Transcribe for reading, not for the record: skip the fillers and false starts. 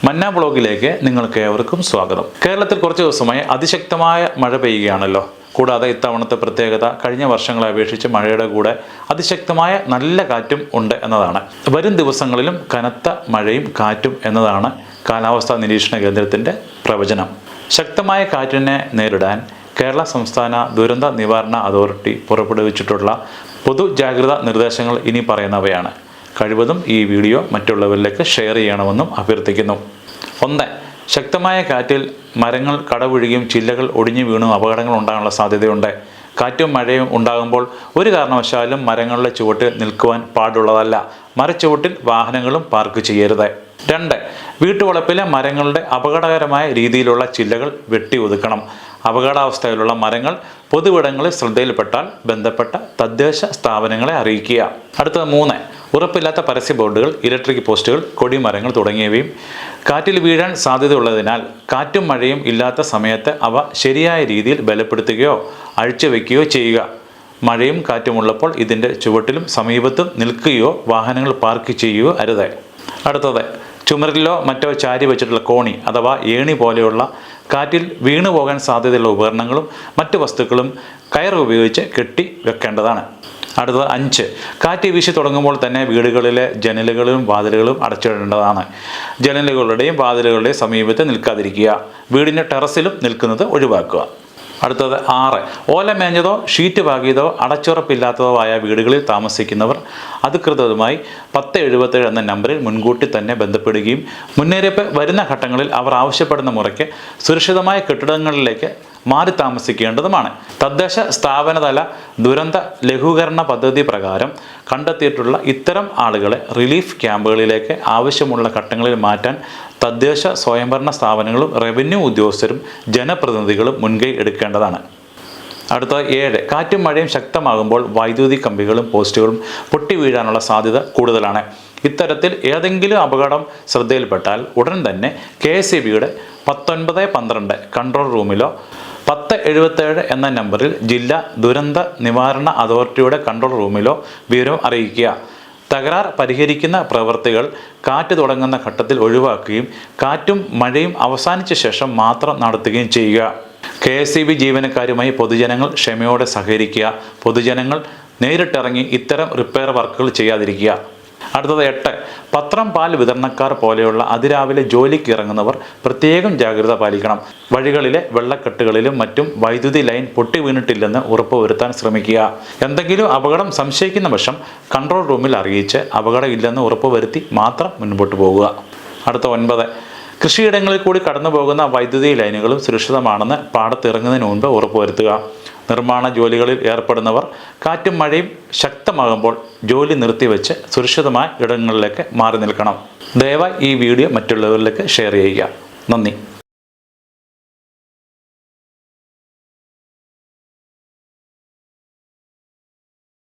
മന്ന ബ്ലോഗിലേക്ക് നിങ്ങൾക്ക് ഏവർക്കും സ്വാഗതം. കേരളത്തിൽ കുറച്ച് ദിവസമായി അതിശക്തമായ മഴ പെയ്യുകയാണല്ലോ. കൂടാതെ ഇത്തവണത്തെ പ്രത്യേകത കഴിഞ്ഞ വർഷങ്ങളെ അപേക്ഷിച്ച് മഴയുടെ കൂടെ അതിശക്തമായ നല്ല കാറ്റും ഉണ്ട് എന്നതാണ്. വരും ദിവസങ്ങളിലും കനത്ത മഴയും കാറ്റും എന്നതാണ് കാലാവസ്ഥാ നിരീക്ഷണ കേന്ദ്രത്തിൻ്റെ പ്രവചനം. ശക്തമായ കാറ്റിനെ നേരിടാൻ കേരള സംസ്ഥാന ദുരന്ത നിവാരണ അതോറിറ്റി പുറപ്പെടുവിച്ചിട്ടുള്ള പൊതുജാഗ്രതാ നിർദ്ദേശങ്ങൾ ഇനി പറയുന്നവയാണ്. കഴിവതും ഈ വീഡിയോ മറ്റുള്ളവരിലേക്ക് ഷെയർ ചെയ്യണമെന്നും അഭ്യർത്ഥിക്കുന്നു. 1. ശക്തമായ കാറ്റിൽ മരങ്ങൾ കടപുഴുകിയും ചില്ലകൾ ഒടിഞ്ഞു വീണും അപകടങ്ങൾ ഉണ്ടാകാനുള്ള സാധ്യതയുണ്ട്. കാറ്റും മഴയും ഉണ്ടാകുമ്പോൾ ഒരു കാരണവശാലും മരങ്ങളുടെ ചുവട്ടിൽ നിൽക്കുവാൻ പാടുള്ളതല്ല. മരച്ചുവട്ടിൽ വാഹനങ്ങളും പാർക്ക് ചെയ്യരുത്. 2. വീട്ടുവളപ്പിലെ മരങ്ങളുടെ അപകടകരമായ രീതിയിലുള്ള ചില്ലകൾ വെട്ടി ഒതുക്കണം. അപകടാവസ്ഥയിലുള്ള മരങ്ങൾ പൊതുവിടങ്ങളിൽ ശ്രദ്ധയിൽപ്പെട്ടാൽ ബന്ധപ്പെട്ട തദ്ദേശ സ്ഥാപനങ്ങളെ അറിയിക്കുക. അടുത്തത് 3. ഉറപ്പില്ലാത്ത പരസ്യ ബോർഡുകൾ, ഇലക്ട്രിക് പോസ്റ്റുകൾ, കൊടിമരങ്ങൾ തുടങ്ങിയവയും കാറ്റിൽ വീഴാൻ സാധ്യതയുള്ളതിനാൽ കാറ്റും മഴയും ഇല്ലാത്ത സമയത്ത് അവ ശരിയായ രീതിയിൽ ബലപ്പെടുത്തുകയോ അഴിച്ചുവെക്കുകയോ ചെയ്യുക. മഴയും കാറ്റുമുള്ളപ്പോൾ ഇതിൻ്റെ ചുവട്ടിലും സമീപത്തും നിൽക്കുകയോ വാഹനങ്ങൾ പാർക്ക് ചെയ്യുകയോ അരുത്. അടുത്തത്, ചുമരിലോ മറ്റോ ചാരി വെച്ചിട്ടുള്ള കോണി അഥവാ ഏണി പോലെയുള്ള കാറ്റിൽ വീണു പോകാൻ സാധ്യതയുള്ള ഉപകരണങ്ങളും മറ്റു വസ്തുക്കളും കയർ ഉപയോഗിച്ച് കെട്ടി വെക്കേണ്ടതാണ്. അടുത്തത് 5. കാറ്റ് വീശി തുടങ്ങുമ്പോൾ തന്നെ വീടുകളിലെ ജനലുകളും വാതിലുകളും അടച്ചിടേണ്ടതാണ്. ജനലുകളുടെയും വാതിലുകളുടെയും സമീപത്ത് നിൽക്കാതിരിക്കുക. വീടിൻ്റെ ടെറസിലും നിൽക്കുന്നത് ഒഴിവാക്കുക. അടുത്തത് 6. ഓല മേഞ്ഞതോ ഷീറ്റ് പാകിയതോ അടച്ചുറപ്പില്ലാത്തതോ ആയ വീടുകളിൽ താമസിക്കുന്നവർ അധികൃതരുമായി 1077 എന്ന നമ്പറിൽ മുൻകൂട്ടി തന്നെ ബന്ധപ്പെടുകയും മുന്നറിയിപ്പ് വരുന്ന ഘട്ടങ്ങളിൽ അവർ ആവശ്യപ്പെടുന്ന മുറയ്ക്ക് സുരക്ഷിതമായ കെട്ടിടങ്ങളിലേക്ക് മാറി താമസിക്കേണ്ടതുമാണ്. തദ്ദേശ സ്ഥാപനതല ദുരന്ത ലഘൂകരണ പദ്ധതി പ്രകാരം കണ്ടെത്തിയിട്ടുള്ള ഇത്തരം ആളുകളെ റിലീഫ് ക്യാമ്പുകളിലേക്ക് ആവശ്യമുള്ള ഘട്ടങ്ങളിൽ മാറ്റാൻ തദ്ദേശ സ്വയംഭരണ സ്ഥാപനങ്ങളും റവന്യൂ ഉദ്യോഗസ്ഥരും ജനപ്രതിനിധികളും മുൻകൈ എടുക്കേണ്ടതാണ്. അടുത്ത 7. കാറ്റും മഴയും ശക്തമാകുമ്പോൾ വൈദ്യുതി കമ്പികളും പോസ്റ്റുകളും പൊട്ടി വീഴാനുള്ള സാധ്യത കൂടുതലാണ്. ഇത്തരത്തിൽ ഏതെങ്കിലും അപകടം ശ്രദ്ധയിൽപ്പെട്ടാൽ ഉടൻ തന്നെ KSEBയുടെ 1912 കൺട്രോൾ റൂമിലോ 1077 എന്ന നമ്പറിൽ ജില്ലാ ദുരന്ത നിവാരണ അതോറിറ്റിയുടെ കൺട്രോൾ റൂമിലോ വിവരം അറിയിക്കുക. തകരാർ പരിഹരിക്കുന്ന പ്രവൃത്തികൾ കാറ്റ് തുടങ്ങുന്ന ഘട്ടത്തിൽ ഒഴിവാക്കുകയും കാറ്റും മഴയും അവസാനിച്ച ശേഷം മാത്രം നടത്തുകയും ചെയ്യുക. KSEB ജീവനക്കാരുമായി പൊതുജനങ്ങൾ ക്ഷമയോടെ സഹകരിക്കുക. പൊതുജനങ്ങൾ നേരിട്ടിറങ്ങി ഇത്തരം റിപ്പയർ വർക്കുകൾ ചെയ്യാതിരിക്കുക. അടുത്തത് 8. പത്രം, പാൽ വിതരണക്കാർ പോലെയുള്ള അതിരാവിലെ ജോലിക്ക് ഇറങ്ങുന്നവർ പ്രത്യേകം ജാഗ്രത പാലിക്കണം. വഴികളിലെ വെള്ളക്കെട്ടുകളിലും മറ്റും വൈദ്യുതി ലൈൻ പൊട്ടി വീണിട്ടില്ലെന്ന് ഉറപ്പുവരുത്താൻ ശ്രമിക്കുക. എന്തെങ്കിലും അപകടം സംശയിക്കുന്ന പക്ഷം കൺട്രോൾ റൂമിൽ അറിയിച്ച് അപകടം ഇല്ലെന്ന് ഉറപ്പുവരുത്തി മാത്രം മുൻപോട്ട് പോകുക. അടുത്ത 9. കൃഷിയിടങ്ങളിൽ കൂടി കടന്നു പോകുന്ന വൈദ്യുതി ലൈനുകളും സുരക്ഷിതമാണെന്ന് പാടത്തിറങ്ങുന്നതിന് മുൻപ് ഉറപ്പുവരുത്തുക. നിർമ്മാണ ജോലികളിൽ ഏർപ്പെടുന്നവർ കാറ്റും മഴയും ശക്തമാകുമ്പോൾ ജോലി നിർത്തിവെച്ച് സുരക്ഷിതമായ ഇടങ്ങളിലേക്ക് മാറി നിൽക്കണം. ദയവായി ഈ വീഡിയോ മറ്റുള്ളവരിലേക്ക് ഷെയർ ചെയ്യുക. നന്ദി.